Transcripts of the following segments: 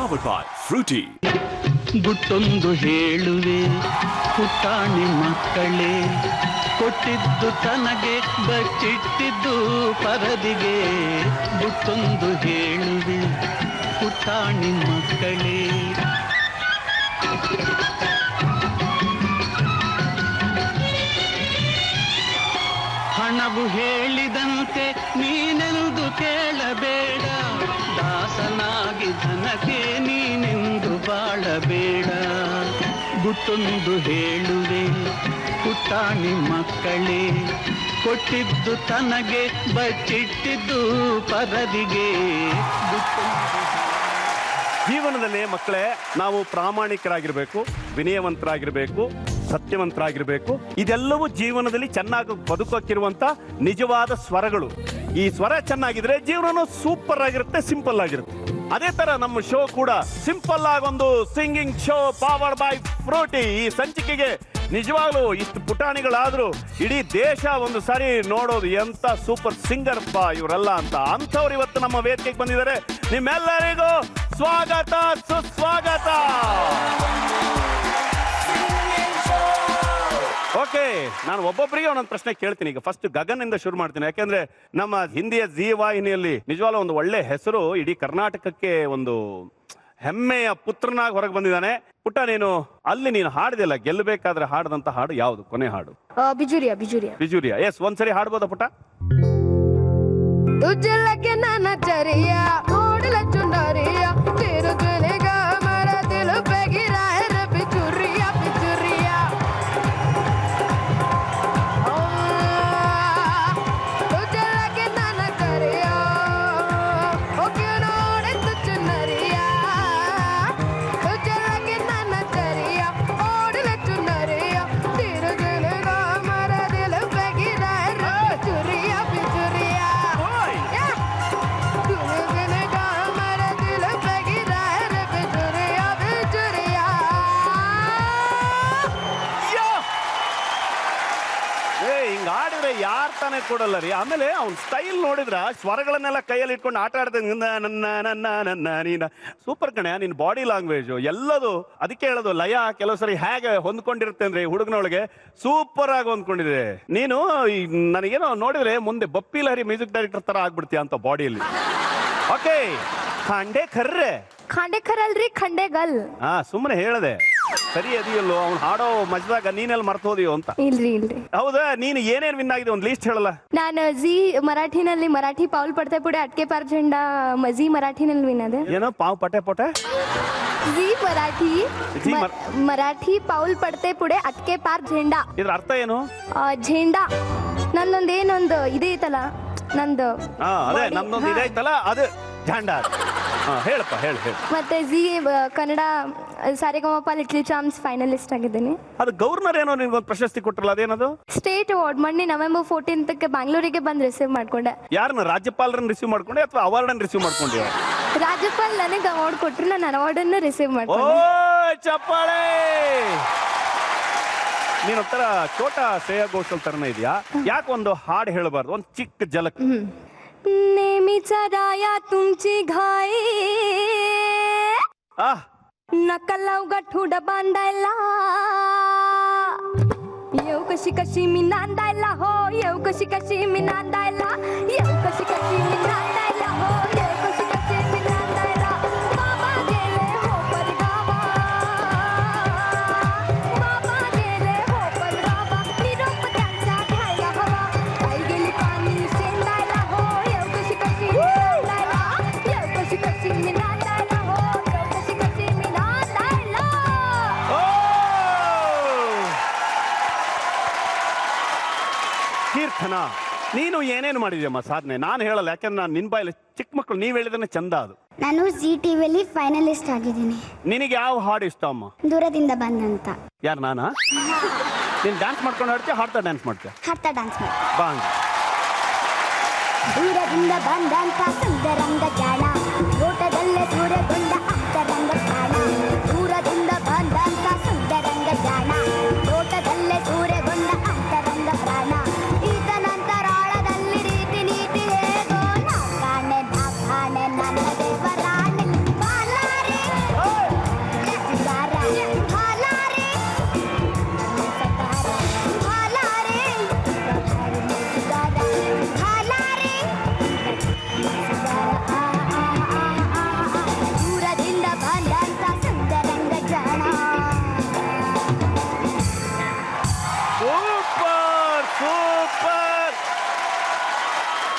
Powered by Fruity. ಗುಟ್ಟೊಂದು ಹೇಳುವೆ ಪುಟಾಣಿ ಮಕ್ಕಳೇ, ಕೊಟ್ಟಿದ್ದು ತನಗೆ ಬಚ್ಚಿಟ್ಟಿದ್ದು ಪರದಿಗೆ. ಗುಟ್ಟೊಂದು ಹೇಳುವೆ ಪುಟಾಣಿ ಮಕ್ಕಳೇ. ಹಣವು ಹೇಳಿದಂತೆ ನೀನೆಂದು ಕೇಳಬೇಡ, ದಾಸನಾಗಿ ಧನಕ್ಕೆ ನೀನೆಂದು ಬಾಳಬೇಡ. ಗುಟ್ಟೊಂದು ಹೇಳುವೆ ಪುಟಾಣಿ ಮಕ್ಕಳೇ, ಕೊಟ್ಟಿದ್ದು ತನಗೆ ಬಚ್ಚಿಟ್ಟಿದ್ದು ಪರದಿಗೆ. ಜೀವನದಲ್ಲಿ ಮಕ್ಕಳೇ ನಾವು ಪ್ರಾಮಾಣಿಕರಾಗಿರ್ಬೇಕು, ವಿನಯವಂತರಾಗಿರ್ಬೇಕು, ಸತ್ಯವಂತರಾಗಿರ್ಬೇಕು. ಇದೆಲ್ಲವೂ ಜೀವನದಲ್ಲಿ ಚೆನ್ನಾಗಿ ಬದುಕೋಕ್ಕಿರುವಂತ ನಿಜವಾದ ಸ್ವರಗಳು. ಈ ಸ್ವರ ಚೆನ್ನಾಗಿದ್ರೆ ಜೀವನ ಸೂಪರ್ ಆಗಿರುತ್ತೆ, ಸಿಂಪಲ್ ಆಗಿರುತ್ತೆ. ಅದೇ ತರ ನಮ್ಮ ಶೋ ಕೂಡ ಸಿಂಪಲ್ ಆಗೊಂದು singing show powered by Frooti. ಈ ಸಂಚಿಕೆಗೆ ನಿಜವಾಗ್ಲೂ ಇಷ್ಟು ಪುಟಾಣಿಗಳಾದ್ರು ಇಡೀ ದೇಶ ಒಂದು ಸಾರಿ ನೋಡೋದು ಎಂತ ಸೂಪರ್ ಸಿಂಗರ್ ಇವರೆಲ್ಲ ಅಂತ. ಅಂಥವ್ರು ಇವತ್ತು ನಮ್ಮ ವೇದಿಕೆಗೆ ಬಂದಿದ್ದಾರೆ. ನಿಮ್ಮೆಲ್ಲರಿಗೂ ಸ್ವಾಗತ, ಸುಸ್ವಾಗತ. ಓಕೆ, ನಾನು ಒಬ್ಬೊಬ್ಬರಿಗೆ ಒಂದೊಂದು ಪ್ರಶ್ನೆ ಕೇಳ್ತೀನಿ. ಈಗ ಫಸ್ಟ್ ಗಗನ್ ಇಂದ ಶುರು ಮಾಡ್ತೀನಿ. ಯಾಕೆಂದ್ರೆ ನಮ್ಮ ಹಿಂದಿಯ ಜೀ ವಾಹಿನಿಯಲ್ಲಿ ನಿಜವಾಗ್ಲೂ ಒಂದು ಒಳ್ಳೆ ಹೆಸರು, ಇಡೀ ಕರ್ನಾಟಕಕ್ಕೆ ಒಂದು ಹೆಮ್ಮೆಯ ಪುತ್ರನಾಗಿ ಹೊರಗೆ ಬಂದಿದ್ದಾನೆ. ಪುಟ್ಟ, ನೀನು ಅಲ್ಲಿ ನೀನು ಹಾಡಿದೆಲ್ಲ, ಗೆಲ್ಲಬೇಕಾದ್ರೆ ಹಾಡದಂತ ಹಾಡು ಯಾವುದು? ಕೊನೆ ಹಾಡು ಬಿಜುರಿಯಾ. ಬಿಜುರಿಯಾ ಬಿಜುರಿಯಾ. ಎಸ್, ಒಂದ್ಸರಿ ಹಾಡ್ಬೋದಾ ಪುಟ್ಟ? तुझलके नाना चरिया ओडल चुंडरिया तेरे चुने का हमारा दिल पे गिरा है रे बिचुरिया बिचुरिया. तुझलके नाना चरिया ओ क्यों नोड़े तू चुनरिया. तुझलके नाना चरिया ओडल चुंडरिया तेरे चुने का हमारा दिल पे गिरा है रे बिचुरिया बिचुरिया. ಹಾಡಿದ್ರೆ ಯಾರು ತಾನೇ ಕೊಡಲ್ಲ ರೀ. ಆಮೇಲೆ ಅವ್ನ ಸ್ಟೈಲ್ ನೋಡಿದ್ರ ಸ್ವರಗಳನ್ನೆಲ್ಲ ಕೈಯಲ್ಲಿ ಇಟ್ಕೊಂಡು ಆಟ ಆಡ್ತಾ ನನ್ನ ನೀನ ಸೂಪರ್ ಕಣೆ. ನಿನ್ ಬಾಡಿ ಲ್ಯಾಂಗ್ವೇಜ್ ಎಲ್ಲದು ಅದಕ್ಕೆ ಹೇಳೋದು, ಲಯ ಕೆಲವು ಸರಿ ಹೇಗೆ ಹೊಂದ್ಕೊಂಡಿರುತ್ತೆ ಅಂದ್ರೆ ಹುಡುಗನೊಳಗೆ ಸೂಪರ್ ಆಗಿ ಹೊಂದ್ಕೊಂಡಿದೆ. ನೀನು ನನಗೇನೋ ನೋಡಿದ್ರೆ ಮುಂದೆ ಬಪ್ಪಿ ಲಹರಿ ಮ್ಯೂಸಿಕ್ ಡೈರೆಕ್ಟರ್ ತರ ಆಗ್ಬಿಡ್ತೀಯ ಅಂತ ಬಾಡಿಯಲ್ಲಿ. ಓಕೆ, ಖಂಡೆ ಖರ್ರೆ ಖಂಡೇಕರ್ ಅಲ್ರಿ, ಖಂಡೇಗಲ್. ಹಾ, ಸುಮ್ಮನೆ ಹೇಳದೆ ಸರಿ ಅದಿಯಲ್ಲೋ. ಅವ್ನು ಹಾಡೋ ಮಜದಾಗ ನೀನೆಲ್ಲ ಮರ್ತೋದಿಯೋ ಅಂತ. ಇಲ್ರಿ ಇಲ್ರಿ. ಹೌದಾ? ನೀನು ಏನೇನ್ ವಿನ್ ಆಗಿದೆ ಒಂದು ಲೀಸ್ಟ್ ಹೇಳಲ್ಲ. ನಾನು ಜಿ ಮರಾಠಿನಲ್ಲಿ ಮರಾಠಿ ಪಾವುಲ್ ಪಡ್ತೆ ಪುಡೆ ಅಟ್ಕೆ ಪಾರ್ झंडा ಜಿ ಮರಾಠಿನಲ್ಲಿ ವಿನ್ ಅದೆ. ಏನೋ ಪಾವ್ ಪಟೆ ಪಟೆ ಜಿ ಮರಾಠಿ ಮರಾಠಿ ಪಾವುಲ್ ಪಡ್ತೆ ಪುಡೆ ಅಟ್ಕೆ ಪಾರ್ झंडा. ಇದ್ರ ಅರ್ಥ ಏನು? झंडा ನಂದೊಂದು ಏನೊಂದು ಇದೇ ಐತಲ್ಲ ನಂದು. ಅದೇ ನಮ್ದೊಂದು ಇದೈತಲ್ಲ, ಅದು ಝಂಡಾ. ಹೇಳಪ್ಪ, ಹೇಳು. ಮತ್ತೆ G Kannada Saregamapa little champs finalist ಆಗಿದ್ದೀನಿ. ಅದು ಗವರ್ನರ್ ಏನೋ ನಿಮ್ಗೆ ಪ್ರಶಸ್ತಿ ಕೊಟ್ಟರಲ್ಲ, ಅದೇನದು? ಸ್ಟೇಟ್ ಅವಾರ್ಡ್ ಮೊನ್ನೆ ನವೆಂಬರ್ 14ಕ್ಕೆ ಬ್ಯಾಂಗ್ಳೂರಿಗೆ ಬಂದು ರಿಸೀವ್ ಮಾಡ್ಕೊಂಡೆ. ಯಾರನ್ನ? ರಾಜ್ಯಪಾಲರನ್ನ ರಿಸೀವ್ ಮಾಡ್ಕೊಂಡೆ ಅಥವಾ ಅವಾರ್ಡ್ ರಿಸೀವ್ ಮಾಡ್ಕೊಂಡೆ? ರಾಜ್ಯಪಾಲ್ ನನಗೆ ಅವಾರ್ಡ್ ಕೊಟ್ರು, ನಾನು ಅವಾರ್ಡ್ ಅನ್ನು ರಿಸೀವ್ ಮಾಡ್ಕೊಂಡೆ. ಓ ಚಪ್ಪಾಳೆ! ನೀನ್ ಒಂಥರ ಚೋಟ ಶ್ರೇಯಾ ಘೋಷಲ್ ತರನೇ ಇದೆಯಾ? ಯಾಕೆ ಒಂದು ಹಾಡು ಹೇಳಬಾರ್ದು? ಒಂದು ಚಿಕ್ಕ ಜಲಕ್. नेहमीचा राया तुमची घाई नका लावू गाठूड बांधायला. येऊ कशी कशी मी नांदायला हो, येऊ कशी कशी मी नांदायला, येऊ कशी कशी मी नांदायला हो, येऊ कशी कशी मी नांदायला. बाबा गेले हो परगावा, बाबा गेले हो परगावा, निरोप त्यांचा घ्यायला हवा. आई गेली पाणी शेंदायला हो, येऊ कशी कशी मी नांदायला, येऊ कशी कशी मी नांदायला हो, येऊ कशी कशी मी नांदायला. ಕೀರ್ತನ, ನೀನು ಏನೇನು ಮಾಡಿದ್ಯಮ್ಮ ಸಾಧನೆ? ನಾನು ಹೇಳಲ್ಲ, ಯಾಕಂದ್ರೆ ನಾನು ನಿನ್ ಬಾಯಲ್ಲಿ ಚಿಕ್ಕ ಮಕ್ಕಳು ನೀವ್ ಹೇಳಿದ್ರೆ ಚಂದ. ಅದು ನಾನು ಜಿ ಟಿವಿಯಲ್ಲಿ ಫೈನಲಿಸ್ಟ್ ಆಗಿದ್ದೀನಿ. ನಿನಗೆ ಯಾವ ಹಾಡು ಇಷ್ಟ ಅಮ್ಮ? ದೂರದಿಂದ ಬಂದಂತ. ಯಾರು? ನಾನಾ? ನೀನ್ ಡ್ಯಾನ್ಸ್ ಮಾಡ್ಕೊಂಡು ಹಾಡ್ತೀಯ, ಹಾಡ್ತಾ ಡ್ಯಾನ್ಸ್ ಮಾಡ್ತೀಯ? ಹಾಡ್ತಾ ಡ್ಯಾನ್ಸ್ ಮಾಡಿ. ಬಾಂಗ್. ದೂರದಿಂದ ಬಂದಂತ ಸುಂದರಂಗ ಜಾಣ, ಓಟದಲ್ಲೇ ದೂರಗೊಂಡ ಅಂತರಂಗ ಪ್ರಾಣ. ದೂರದಿಂದ ಬಂದಂತ ಸುಂದರಂಗ ಜಾಣ, ಓಟದಲ್ಲೇ ದೂರಗೊಂಡ ಅಂತರಂಗ ಪ್ರಾಣ. ಈತನಂತರಾಳದಲ್ಲಿ ರೀತಿ ನೀತಿ ಹೇಗೋ, ನಾ ಕಾಣೆ ನನ್ನ ದೇವರಾಣಿ ಬಾಲಾರಿ.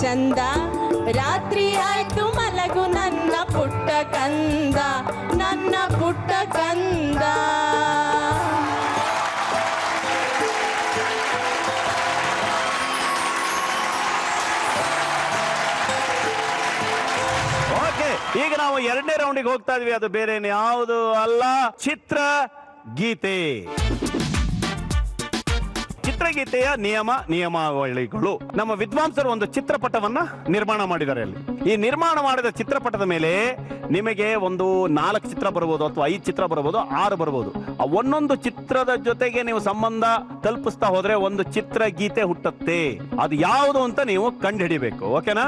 ಚಂದ ರಾತ್ರಿ ಆಯ್ತು ಮಲಗು ನನ್ನ ಪುಟ್ಟ ಕಂದ ನನ್ನ ಪುಟ್ಟ ಕಂದ. ಈಗ ನಾವು ಎರಡನೇ ರೌಂಡಿಗೆ ಹೋಗ್ತಾ ಇದ್ವಿ. ಅದು ಬೇರೆ ಯಾವುದು ಅಲ್ಲ, ಚಿತ್ರ ಗೀತೆ. ಚಿತ್ರಗೀತೆಯ ನಿಯಮಾವಳಿಗಳು. ನಮ್ಮ ವಿದ್ವಾಂಸರು ಒಂದು ಚಿತ್ರಪಟವನ್ನ ನಿರ್ಮಾಣ ಮಾಡಿದ್ದಾರೆ. ಅಲ್ಲಿ ಈ ನಿರ್ಮಾಣ ಮಾಡಿದ ಚಿತ್ರಪಟದ ಮೇಲೆ ನಿಮಗೆ ಒಂದು 4 ಚಿತ್ರ ಬರಬಹುದು, ಅಥವಾ 5 ಚಿತ್ರ ಬರಬಹುದು, 6 ಬರಬಹುದು. ಆ ಒಂದೊಂದು ಚಿತ್ರದ ಜೊತೆಗೆ ನೀವು ಸಂಬಂಧ ತಲುಪಿಸ್ತಾ ಹೋದ್ರೆ ಒಂದು ಚಿತ್ರ ಗೀತೆ ಹುಟ್ಟುತ್ತೆ. ಅದು ಯಾವುದು ಅಂತ ನೀವು ಕಂಡುಹಿಡಿಬೇಕು. ಓಕೆನಾ?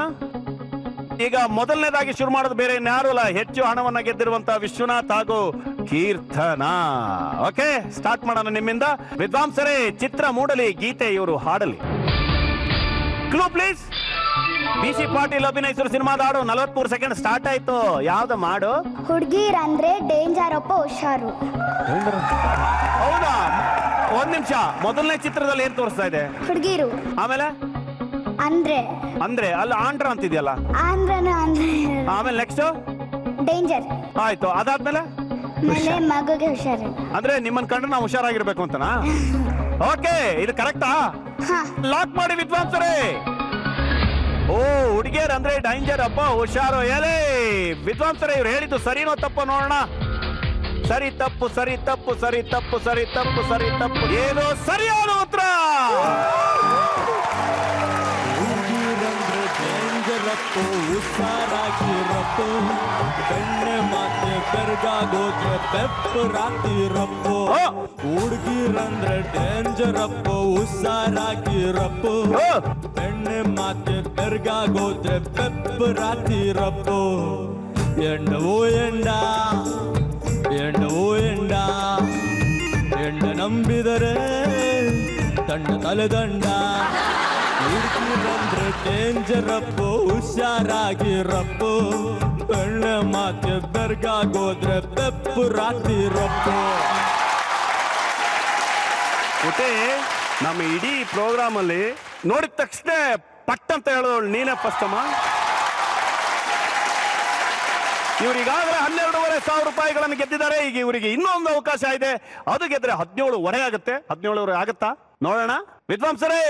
ಈಗ ಮೊದಲನೇದಾಗಿ ಶುರು ಮಾಡೋದು ಬೇರೆ ಯಾರು ಅಲ್ಲ, ಹೆಚ್ಚು ಹಣವನ್ನ ಗೆದ್ದಿರುವಂತಹ ವಿಶ್ವನಾಥ್ ಹಾಗೂ ಕೀರ್ತನ. ಓಕೆ, ಸ್ಟಾರ್ಟ್ ಮಾಡೋಣ ನಿಮ್ಮಿಂದ. ವಿದ್ವಾಂಸರೇ, ಚಿತ್ರ ಮೂಡಲಿ, ಗೀತೆ ಇವರು ಹಾಡಲಿ. Clue please. BC ಪಾಟೀಲ್ ಅಭಿನಯಿಸಿರೋ ಸಿನಿಮಾದ ಹಾಡು. 43 ಸೆಕೆಂಡ್ ಸ್ಟಾರ್ಟ್ ಆಯ್ತು. ಯಾವ್ದು ಮಾಡು? ಹುಡುಗಿರ್ ಅಂದ್ರೆ ಡೇಂಜರ್ ಅಪ್ಪ ಹುಷಾರು. ಹೌದಾ? ಒಂದ್ ನಿಮಿಷ. ಮೊದಲನೇ ಚಿತ್ರದಲ್ಲಿ ಏನ್ ತೋರಿಸ್ತಾ ಇದೆ? ಹುಡುಗಿರು. ಆಮೇಲೆ ಅಂದ್ರೆ ಅಲ್ಲ, ಆಂಡ್ರ ಅಂತಿದ್ಯಲ್ಲ. ಆಮೇಲೆ ನೆಕ್ಸ್ಟ್ ಡೇಂಜರ್ ಆಯ್ತು. ಅದಾದ್ಮೇಲೆ ಮಗುಗೆ ಹುಷಾರು. ಅಂದ್ರೆ ನಿಮ್ಮನ್ ಕಂಡ್ರೆ ನಾವು ಹುಷಾರಾಗಿರ್ಬೇಕು ಅಂತನಾ? ಓಕೆ, ಇದು ಕರೆಕ್ಟಾ? ಲಾಕ್ ಮಾಡಿ ವಿದ್ವಾಂಸರೇ. ಓ, ಹುಡುಗಿಯರ್ ಅಂದ್ರೆ ಡೇಂಜರ್ ಅಪ್ಪ ಹುಷಾರು. ಏಲೇ ವಿದ್ವಾಂಸರೇ, ಇವ್ರು ಹೇಳಿದ್ದು ಸರಿನೋ ತಪ್ಪು ನೋಡೋಣ. ಸರಿ ತಪ್ಪು, ಸರಿ ತಪ್ಪು, ಸರಿ ತಪ್ಪು, ಸರಿ ತಪ್ಪು, ಸರಿ ತಪ್ಪು. ಏನು ಸರಿಯಾದ ಉತ್ತರ? ಡೇಂಜರಪ್ಪು ಹುಷಾರಾಗಿರಪ್ಪು, ಬೆಣ್ಣೆ ಮಾತೆ ಬೆರ್ಗಾಗೋದ್ರೆ ಪೆಪ್ಪರಾತಿರಪ್ಪು. ಹುಡುಗಿರಂದ್ರೆ ಡೇಂಜರಪ್ಪು ಹುಷಾರಾಗಿರಪ್ಪು, ಬೆಣ್ಣೆ ಮಾತೆ ಬೆರ್ಗಾಗೋದ್ರೆ ಪೆಪ್ಪರಾತಿರಪ್ಪು. ಎಂಡವೋ ಎಂಡ ಎಂಡವೋ ಎಂಡ ಎಂಡ ನಂಬಿದರೆ ದಂಡ ತಲೆದಂಡ. ಹುಡುಗಿರಂದ್ರೆ ಡೇಂಜರಪ್ಪು ಹುಷಾರಾಗಿರಪ್ಪು, ಬೆಣ್ಣೆ ಮಾತೆ ಬೆರ್ಗಾಗೋದ್ರೆ ಬೆಪ್ಪು ರಾತಿರಪ್ಪು. ಮತ್ತೆ ನಮ್ಮ ಇಡೀ ಪ್ರೋಗ್ರಾಮ್ ಅಲ್ಲಿ ನೋಡಿದ ತಕ್ಷಣ ಪಟ್ ಅಂತ ಹೇಳೋಳು ನೀನೇ ಫಸ್ಟ್ ಅಮ್ಮ. ಇವರಿಗಾಗಲೇ 12,500 ರೂಪಾಯಿಗಳನ್ನು ಗೆದ್ದಿದ್ದಾರೆ. ಈಗ ಇವರಿಗೆ ಇನ್ನೊಂದು ಅವಕಾಶ ಇದೆ. ಅದು ಗೆದ್ರೆ 17,500 ಆಗುತ್ತೆ. 17,500 ಆಗುತ್ತಾ ನೋಡೋಣ. ವಿದ್ವಾಂಸರೇ,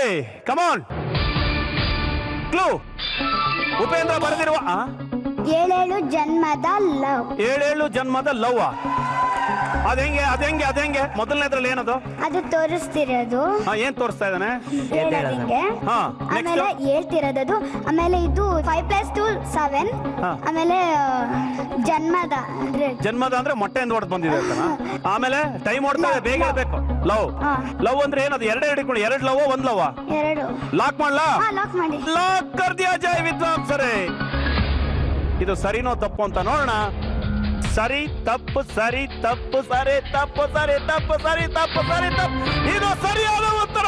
ಕಮಾನ್. ಕ್ಲೂ. ಉಪೇಂದ್ರ ಬರೆದಿರುವ 7 ಜನ್ಮದ ಲವ್. 7 ಜನ್ಮದ ಲವ್. ಅതെಂಗೆ ಮೊದಲನೇದ್ರಲ್ಲಿ ಏನದು? ಅದು ತೋರಿಸ್ತಿರೋದು. ಏನ್ ತೋರಿಸ್ತಾ ಇದ್ದಾನೆ? ಆಮೇಲೆ ಹೇಳ್ತಿರೋದು. ಆಮೇಲೆ ಇದು 5+2 7. ಆಮೇಲೆ ಜನ್ಮದ ಅಂದ್ರೆ ಮೊಟ್ಟೆಯಿಂದ ಹೊಡೆದು ಬಂದಿದೆ ಅಂತ. ಆಮೇಲೆ ಟೈಮ್ ಓಡ್ತಾ ಇದೆ, ಬೇಗ ಹೇಳ್ಬೇಕು. ಲವ್ ಅಂದ್ರೆ ಏನದು? 2 ಹಿಡ್ಕೊಂಡು 2 ಲವ್ 1 ಲವ್? 2. ಲಾಕ್ ಮಾಡ್ಲಾ? ಲಾಕ್ ಮಾಡಿ. ಲಾಕ್ ಕರ್ ದಿಯಾ ಜಾಯ್ ವಿದ್ವಾಂಸರೇ. ಇದು ಸರಿನೋ ತಪ್ಪು ಅಂತ ನೋಡೋಣ. ಸರಿ ತಪ್ಪು, ಸರಿ ತಪ್ಪು, ಸರಿ ತಪ್ಪು, ಸರಿ ತಪ್ಪು, ಸರಿ ತಪ್ಪು, ಸರಿ ತಪ್ಪು. ಇದು ಸರಿಯಾದ ಉತ್ತರ.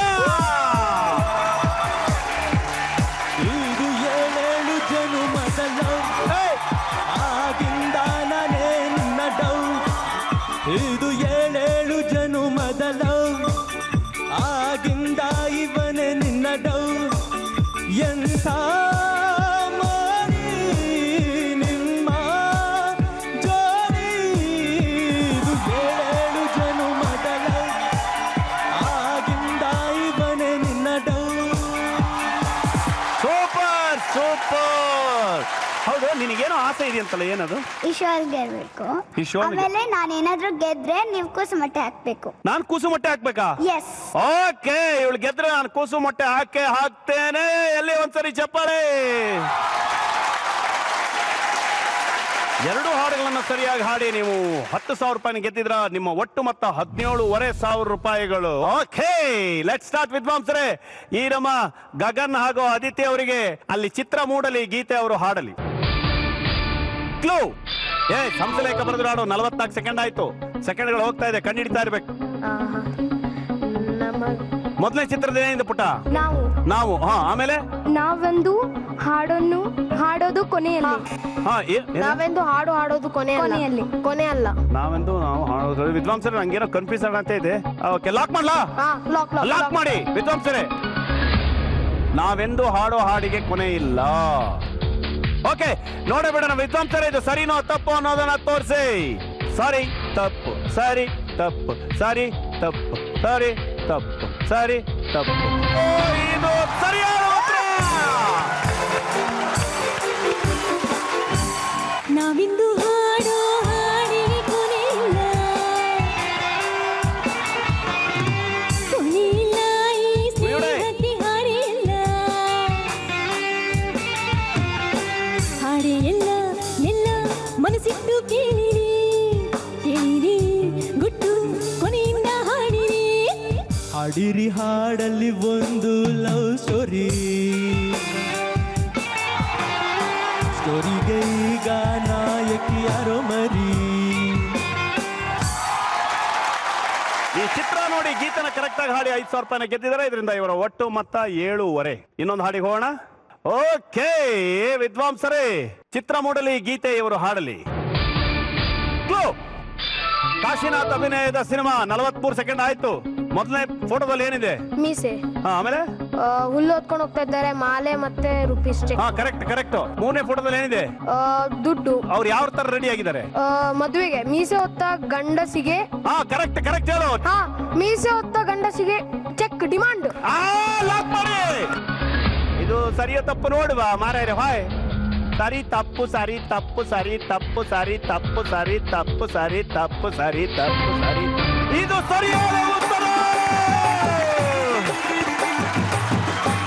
ಇದು 7 ಜನುಮದ ಲವ್, ಆಗಿಂದ ನಾನೇ ನಿನ್ನ ಡೌ. ಇದು 7 ಜನುಮದ ಲವ್, ಆಗಿಂದ ಇವನೇ ನಿನ್ನ ಡೌ. ಎಂಥ ಹೌದು, ನಿನಗೇನೋ ಆಸೆ ಇದೆಯಂತಲ್ಲ, ಏನದು? ಈ ಶೋ ಗೆಲ್ಬೇಕು. ಆಮೇಲೆ ನಾನೇನಾದ್ರೂ ಗೆದ್ರೆ ನೀವು ಕೂಸು ಮೊಟ್ಟೆ ಹಾಕ್ಬೇಕು. ನಾನು ಕೂಸು ಮೊಟ್ಟೆ ಹಾಕ್ಬೇಕಾ? ಎಸ್. ಓಕೆ, ಇವಳು ಗೆದ್ರೆ ನಾನು ಕೂಸು ಮೊಟ್ಟೆ ಹಾಕ್ತೇನೆ. ಎಲ್ಲಿ ಒಂದ್ಸರಿ ಚಪ್ಪಾಳೆ. 2 ಹಾಡುಗಳನ್ನು ಸರಿಯಾಗಿ ಹಾಡಿ ನೀವು 10,000 ರೂಪಾಯಿ ಗೆದ್ದಿದ್ರ. ನಿಮ್ಮ ಒಟ್ಟು ಮೊತ್ತ 17,500 ರೂಪಾಯಿಗಳು. ಓಕೆ, ಲೆಟ್ ಸ್ಟಾರ್ಟ್ ವಿದ್ವಾಂಸರೇ. ಈ ನಮ್ಮ ಗಗನ್ ಹಾಗೂ ಅದಿತಿ ಅವರಿಗೆ ಅಲ್ಲಿ ಚಿತ್ರ ಮೂಡಲಿ, ಗೀತೆ ಅವರು ಹಾಡಲಿ. ಕ್ಲೂ. ಸಂಸಲೇಖ ಬರೆದ್ರು ಹಾಡು. 44 ಸೆಕೆಂಡ್ ಆಯ್ತು. ಸೆಕೆಂಡ್ಗಳು ಹೋಗ್ತಾ ಇದೆ, ಕಂಡಿಡ್ತಾ ಇರ್ಬೇಕು. ಮೊದಲನೇ ಚಿತ್ರದ ಏನಿದೆ ಪುಟ್ಟ? ನಾವು. ಆಮೇಲೆ ನಾವೊಂದು ಹಾಡೋದು ಕೊನೆಯಲ್ಲಿ. ನಾವೆಂದು ಹಾಡೋದು ಕೊನೆಯಲ್ಲಿ. ಕೊನೆ ಅಲ್ಲ. ನಾವು ಹಾಡೋದು. ವಿದ್ವಾಂಸರೇ, ನಂಗೇನೋ ಕನ್ಫ್ಯೂಸ್ ಅಂತ ಇದೆ. ಓಕೆ, ಲಾಕ್ ಮಾಡ್ಲಾ? ಲಾಕ್ ಮಾಡಿ ವಿದ್ವಾಂಸರೇ. ನಾವೆಂದು ಹಾಡೋ ಹಾಡಿಗೆ ಕೊನೆ ಇಲ್ಲ. ಓಕೆ, ನೋಡೇ ಬಿಡೋಣ ವಿದ್ವಾಂಸರೇ, ಇದು ಸರಿನೋ ತಪ್ಪು ಅನ್ನೋದನ್ನ ತೋರಿಸಿ. ಸರಿ ತಪ್ಪು, ಸರಿ ತಪ್ಪು, ಸರಿ ತಪ್ಪು, ಸರಿ ತಪ್ಪು, ಸರಿ ತಪ್ಪು. ಇದು ಸರಿಯಾದ ಉತ್ತರ. ನಾವಿಂದು ಹಾಡೋ ಹಾಡಿಗೆ ಕೊನೆ ಇಲ್ಲ, ಕೊನೆ ಇಲ್ಲ ಈ ಸ್ನೇಹಕ್ಕೆ ಹಾಡೇ ಇಲ್ಲ. ಹಾಡೇ ಎಲ್ಲ ಎಲ್ಲ ಮನಸ್ಸಿಟ್ಟು ಕೇಳಿರಿ, ಕೇಳಿರಿ ಗುಟ್ಟು ಕೊನೆಯಿಂದ ಹಾಡಿರಿ. ಹಾಡಿರಿ ಹಾಡಲ್ಲಿ ಒಂದು ಲವ್ ಸ್ಟೋರಿ, ಸ್ಟೋರಿಗೆ ಈಗ ನಾಯಕಿ ಯಾರೋ ಮರಿ. ಈ ಚಿತ್ರ ನೋಡಿ ಗೀತನ ಕರೆಕ್ಟ್ ಆಗಿ ಹಾಡಿ 5,000 ರೂಪಾಯಿನ ಗೆದ್ದಿದ್ದಾರೆ. ಇದರಿಂದ ಇವರ ಒಟ್ಟು ಮೊತ್ತ 7.5. ಇನ್ನೊಂದು ಹಾಡಿಗೆ ಹೋಗೋಣ. ಓಕೆ ವಿದ್ವಾಂಸರೇ, ಚಿತ್ರ ಮೂಡಲಿ, ಗೀತೆ ಇವರು ಹಾಡಲಿ. ಕಾಶಿನಾಥ್ ಅಭಿನಯದ ಸಿನಿಮಾ 43 ಸೆಕೆಂಡ್ ಆಯ್ತು. ಮೊದಲನೇ ಫೋಟೋದಲ್ಲಿ ಏನಿದೆ? ಮೀಸೆ. ಆಮೇಲೆ ಹುಲ್ಲು ಹೊತ್ಕೊಂಡು ಹೋಗ್ತಾ ಇದ್ದಾರೆ, ಮಾಲೆ ಮತ್ತೆ ರುಪೀಸ್ ಚೆಕ್. Correct correct. ಮೂರನೇ ಫೋಟೋದಲ್ಲಿ ಏನಿದೆ? ದುಡ್ಡು. ಅವ್ರು ಯಾವ ತರ ರೆಡಿ ಆಗಿದ್ದಾರೆ? ಮದುವೆಗೆ ಮೀಸೆ ಹೊತ್ತ ಗಂಡಸಿಗೆ. ಕರೆಕ್ಟ್ ಕರೆಕ್ಟ್ ಹೇಳು. ಮೀಸೆ ಹೊತ್ತ ಗಂಡಸಿಗೆ ಚೆಕ್ ಡಿಮಾಂಡ್. ಇದು ಸರಿಯೋ ತಪ್ಪು ನೋಡುವ ಮಾರಾಯರೆ. ಹಾಯ್, ಸರಿ ತಪ್ಪು, ಸರಿ ತಪ್ಪು, ಸರಿ ತಪ್ಪು, ಸರಿ ತಪ್ಪು, ಸರಿ ತಪ್ಪು, ಸರಿ ತಪ್ಪು, ಸರಿ ತಪ್ಪು, ಸರಿ. ಇದು ಸರಿಯಾದ ಉತ್ತರ.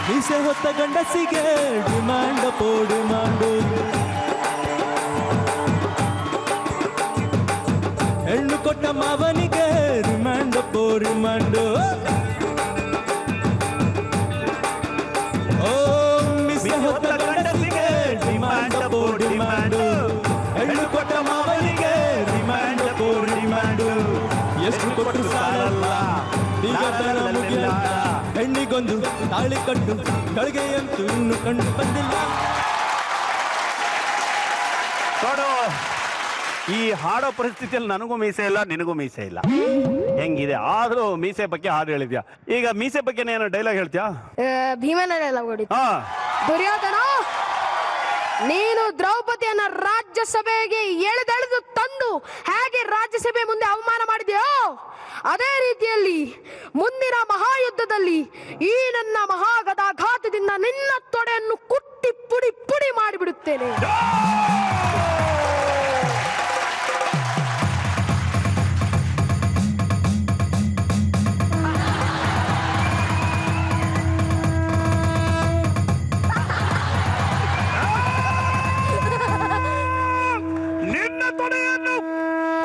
ಮೀಸೆ ಹೊತ್ತ ಗಂಡಸಿಗೆ ಡಿಮಾಂಡ್ ಪೋಡು ಮಾಡು, ಹೆಣ್ಣು ಕೊಟ್ಟ ಮಾವನಿಗೆ ರಿಮಾಂಡ್ ಪೋರು ಮಾಡು. ಓ ಮೀಸೆ ಹೊತ್ತ ಗಂಡಸಿಗೆ ಡಿಮಾಂಡ್ ಪೋಡು ಮಾಡು, ಹೆಣ್ಣು ಕೊಟ್ಟ ಮಾವನಿಗೆ ರಿಮಾಂಡ್ ಪೋರು ಮಾಡು. ಎಷ್ಟು ಕೊಟ್ಟು ಸಾಲಲ್ಲ, ಈಗ ದರ ಮುಗಿಯಲ್ಲ, ಹೆಣ್ಣಿಗೊಂದು ತಾಳಿ ಕಟ್ಟು, ಕಳಿಗೆ ಅಂತೂ ಇನ್ನು ಕಂಡು ಬಂದಿಲ್ಲ. ನೋಡು, ಈ ಹಾಡೋ ಪರಿಸ್ಥಿತಿಯಲ್ಲಿ ನನಗೂ ಮೀಸೆ ಇಲ್ಲ, ನಿನಗೂ ಮೀಸೆ ಇಲ್ಲ, ಹೆಂಗಿದೆ? ಆದ್ರೂ ಮೀಸೆ ಬಗ್ಗೆ ಹಾಡು ಹೇಳಿದ್ಯಾ. ಈಗ ಮೀಸೆ ಬಗ್ಗೆ ಏನೋ ಡೈಲಾಗ್ ಹೇಳ್ತೀಯಾ? ಭೀಮನ ಡೈಲಾಗ್ ಹೊಡಿ. ದುರ್ಯೋಧನ, ನೀನು ದ್ರೌಪದಿಯನ್ನ ರಾಜ್ಯಸಭೆಗೆ ಎಳೆದೆಳೆದು ತಂದು ಹೇಗೆ ರಾಜ್ಯಸಭೆ ಮುಂದೆ ಅವಮಾನ ಮಾಡಿದೆಯೋ, ಅದೇ ರೀತಿಯಲ್ಲಿ ಮುಂದಿನ ಮಹಾಯುದ್ಧದಲ್ಲಿ ಈ ನನ್ನ ಮಹಾಗದಾಘಾತದಿಂದ ನಿನ್ನ ತೊಡೆಯನ್ನು ಕುಟ್ಟಿ ಪುಡಿ ಪುಡಿ ಮಾಡಿಬಿಡುತ್ತೇನೆ. ನಿನ್ನ ತೊಡೆಯನ್ನು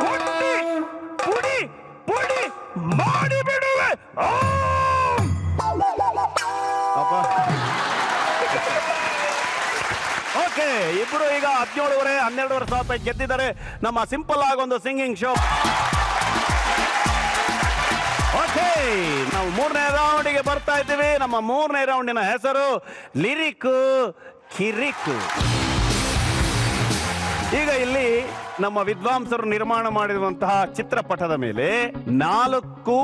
ಕುಟ್ಟಿ ಪುಡಿ ಪುಡಿ ಮಾಡಿಬಿಡುವೆ. ಓಕೆ, ಇಬ್ರು ಈಗ 17,500 ರೂಪಾಯಿ ಗೆದ್ದಿದ್ದಾರೆ. ನಮ್ಮ ಸಿಂಪಲ್ ಆಗಿ ಒಂದು ಸಿಂಗಿಂಗ್ ಶೋ. ಓಕೆ, ನಾವು 3ನೇ ರೌಂಡಿಗೆ ಬರ್ತಾ ಇದ್ದೀವಿ. ನಮ್ಮ 3ನೇ ರೌಂಡಿನ ಹೆಸರು ಲಿರಿಕ್ ಕಿರಿಕ್. ಈಗ ಇಲ್ಲಿ ನಮ್ಮ ವಿದ್ವಾಂಸರು ನಿರ್ಮಾಣ ಮಾಡಿರುವಂತಹ ಚಿತ್ರಪಟದ ಮೇಲೆ 4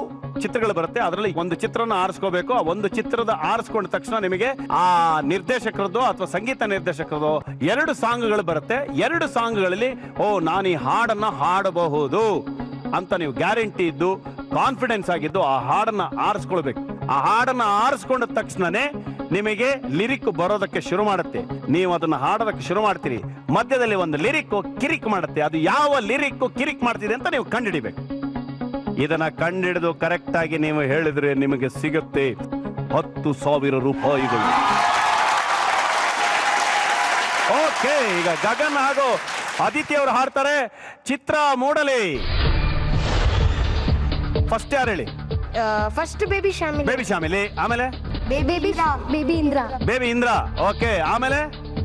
ಚಿತ್ರಗಳು ಬರುತ್ತೆ. ಅದರಲ್ಲಿ ಒಂದು ಚಿತ್ರನ ಆರಿಸ್ಕೋಬೇಕು. ಆ ಒಂದು ಚಿತ್ರದ ಆರಿಸ್ಕೊಂಡ ತಕ್ಷಣ ನಿಮಗೆ ಆ ನಿರ್ದೇಶಕರದ್ದು ಅಥವಾ ಸಂಗೀತ ನಿರ್ದೇಶಕರದ್ದು 2 ಸಾಂಗ್ಗಳು ಬರುತ್ತೆ. 2 ಸಾಂಗ್ಗಳಲ್ಲಿ ನಾನು ಈ ಹಾಡನ್ನ ಹಾಡಬಹುದು ಅಂತ ನೀವು ಗ್ಯಾರಂಟಿ ಇದ್ದು ಕಾನ್ಫಿಡೆನ್ಸ್ ಆಗಿದ್ದು ಆ ಹಾಡನ್ನ ಆರಿಸ್ಕೊಳ್ಬೇಕು. ಆ ಹಾಡನ್ನ ಆರಿಸ್ಕೊಂಡ ತಕ್ಷಣನೇ ನಿಮಗೆ ಲಿರಿಕ್ ಬರೋದಕ್ಕೆ ಶುರು ಮಾಡುತ್ತೆ. ನೀವು ಅದನ್ನ ಹಾಡೋದಕ್ಕೆ ಶುರು ಮಾಡ್ತೀರಿ. ಮಧ್ಯದಲ್ಲಿ ಒಂದು ಲಿರಿಕ್ ಕಿರಿಕ್ ಮಾಡುತ್ತೆ. ಅದು ಯಾವ ಲಿರಿಕ್ ಕಿರಿಕ್ ಮಾಡ್ತಿದೆ ಅಂತ ನೀವು ಕಂಡುಹಿಡಿಬೇಕು. ಇದನ್ನ ಕಂಡುಹಿಡಿದು ಕರೆಕ್ಟ್ ಆಗಿ ನೀವು ಹೇಳಿದ್ರೆ ನಿಮಗೆ ಸಿಗುತ್ತೆ 10,000 ರೂಪಾಯಿಗಳು. ಓಕೆ, ಈಗ ಗಗನ್ ಹಾಗೂ ಅದಿತಿ ಅವರು ಹಾಡ್ತಾರೆ. ಚಿತ್ರ ಮೂಡಲಿ. ಫಸ್ಟ್ ಯಾರು ಹೇಳಿ? First baby Shamili. Baby Shamili. ಆಮೇಲೆ baby Indra. Baby Indra. Okay, ಆಮೇಲೆ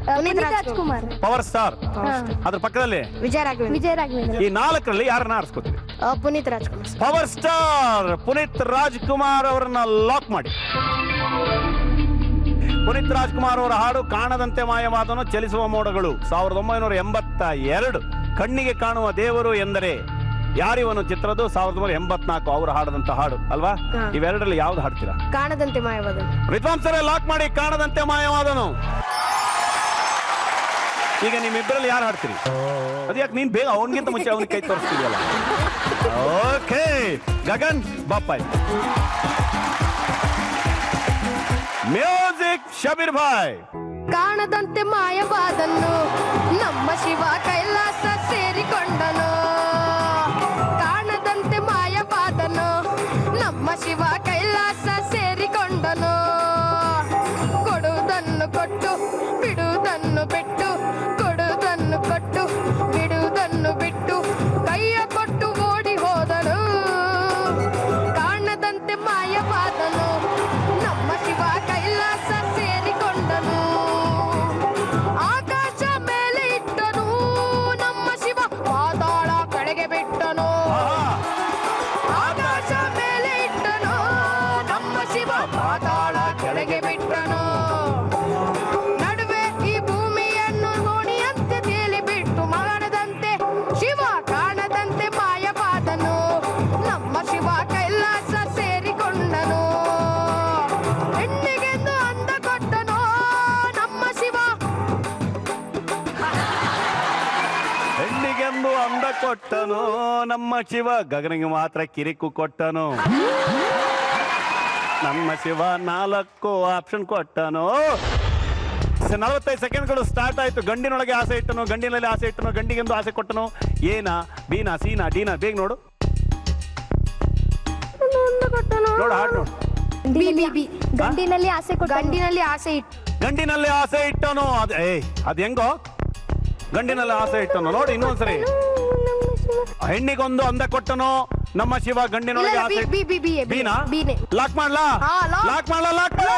ಪುನೀತ್ ರಾಜ್ಕುಮಾರ್. Power star. ಅದ್ರ ಪಕ್ಕದಲ್ಲಿ ವಿಜಯ ರಾಘವೇಂದ್ರ. ಈ 4ರಲ್ಲಿ ಯಾರನ್ನ ಆರಿಸ್ಕೊತೀವಿ? ಪುನೀತ್ ರಾಜ್ಕುಮಾರ್. ಪವರ್ ಸ್ಟಾರ್ ಪುನೀತ್ ರಾಜ್ಕುಮಾರ್ ಅವರನ್ನ ಲಾಕ್ ಮಾಡಿ. ಪುನೀತ್ ರಾಜ್ಕುಮಾರ್ ಅವರ ಹಾಡು ಕಾಣದಂತೆ ಮಾಯವಾದನು ಚಲಿಸುವ ಮೋಡಗಳು 1982. ಕಣ್ಣಿಗೆ ಕಾಣುವ ದೇವರು ಎಂದರೆ ಯಾರಿವನು ಚಿತ್ರದ್ದು 1984 ಅವರು ಹಾಡದಂತ ಹಾಡು ಅಲ್ವಾ? ಇವೆರಡರಲ್ಲಿ ಯಾವ್ದು ಹಾಡ್ತೀರಾ? ಕಾಣದಂತೆ ಮಾಯವಾದನು. ವಿದ್ವಾಂಸರೇ ಲಾಕ್ ಮಾಡಿ, ಕಾಣದಂತೆ ಮಾಯವಾದನು. ಈಗ ನಿಮ್ಮಿಬ್ಬರಲ್ಲಿ ಯಾರು ಹಾಡ್ತೀರಿ? ಅದ್ಯಾಕೆ ನೀನ್ ಬೇಗ ಅವನಿಗಿಂತ ಮುಂಚೆ ಅವನಿಗೆ ಕೈ ತೋರಿಸ್ತೀಯಲ್ಲ? ಓಕೆ ಗಗನ್ ಬಾಪಾಯ್. ಮ್ಯೂಸಿಕ್ ಶಬೀರ್ ಭಾಯ್. ಕಾಣದಂತೆ ಮಾಯವಾದನು ನಮ್ಮ ಶಿವ ಕೈಲಾಸ ಸೇರಿಕೊಂಡನು. ಕಾಣದಂತೆ ಮಾಯವಾದನು ನಮ್ಮ ಶಿವ ಕೈಲಾಸ ಸೇರಿಕೊಂಡನು. ಕೊಡುವುದನ್ನು ಕೊಟ್ಟು ಬಿಡುವುದನ್ನು ಬಿಟ್ಟು, ಕೊಡುವುದನ್ನು ಕೊಟ್ಟು ಬಿಡುವುದನ್ನು ಬಿಟ್ಟು, ಕೈಯ ಕೊಟ್ಟು ಓಡಿ ಹೋದನು. ಕಾಣದಂತೆ ಮಾಯವಾದನು ನಮ್ಮ ಶಿವ ಕೈಲಾಸ ಸೇರಿಕೊಂಡನು. ಆಕಾಶ ಮೇಲೆ ಇಟ್ಟನು ನಮ್ಮ ಶಿವ ಪಾತಾಳ ಕೆಳಗೆ ಬಿಟ್ಟನು. ಆಕಾಶ ಮೇಲೆ ಇಟ್ಟನು ನಮ್ಮ ಶಿವ ಪಾತಾಳ ಕೆಳಗೆ ಬಿಟ್ಟನು. ನಡುವೆ ಈ ಭೂಮಿಯನ್ನು ಗೋಣಿಯಂತೆ ತೇಲಿ ಬಿಟ್ಟು ಮಗಣದಂತೆ ಶಿವ ಕಾಣದಂತೆ ಮಾಯವಾದನು. ನಮ್ಮ ಶಿವ ಕೈಲಾಸ ಸೇರಿಕೊಂಡನು. ಹೆಣ್ಣಿಗೆಂದು ಅಂದ ಕೊಟ್ಟನು ನಮ್ಮ ಶಿವ. ಹೆಣ್ಣಿಗೆಂದು ಅಂದ ಕೊಟ್ಟನು ನಮ್ಮ ಶಿವ, ಗಗನಿಗೆ ಮಾತ್ರ ಕಿರಿಕು ಕೊಟ್ಟನು. ನಮ್ಮ ಶಿವ 4 ಆಪ್ಷನ್ ಕೊಟ್ಟನು. 45 ಸೆಕೆಂಡ್ಗಳು ಸ್ಟಾರ್ಟ್ ಆಯ್ತು. ಗಂಡಿನೊಳಗೆ ಆಸೆ ಇಟ್ಟನು, ಗಂಡಿನಲ್ಲಿ ಆಸೆ ಇಟ್ಟನು, ಗಂಡಿಗೆಂದು ಆಸೆ ಕೊಟ್ಟನು. ಏನಾ ಬೀನಾ ಸೀನಾ ಡೀನಾ? ಬೇಗ ನೋಡು ನೋಡು, ಹಾಡು ನೋಡು. ಗಂಡಿನಲ್ಲಿ ಆಸೆ ಗಂಡಿನಲ್ಲಿ ಆಸೆ ಇಟ್ಟು ಗಂಡಿನಲ್ಲಿ ಆಸೆ ಇಟ್ಟನು. ಅದ್ ಹೆಂಗೋ ಗಂಡಿನಲ್ಲಿ ಆಸೆ ಇಟ್ಟನು ನೋಡಿ. ಇನ್ನೊಂದ್ಸರಿ. ಹೆಣ್ಣಿಗೊಂದು ಅಂದ ಕೊಟ್ಟನು ನಮ್ಮ ಶಿವ, ಗಂಡಿನೊಳಗೆ ಆಸೆ. ಬೀನಾ? ಲಾಕ್ ಮಾಡ್ಲಾ? ಲಾಕ್ ಮಾಡ್ಲಾ? ಲಾಕ್ ಮಾಡಿ.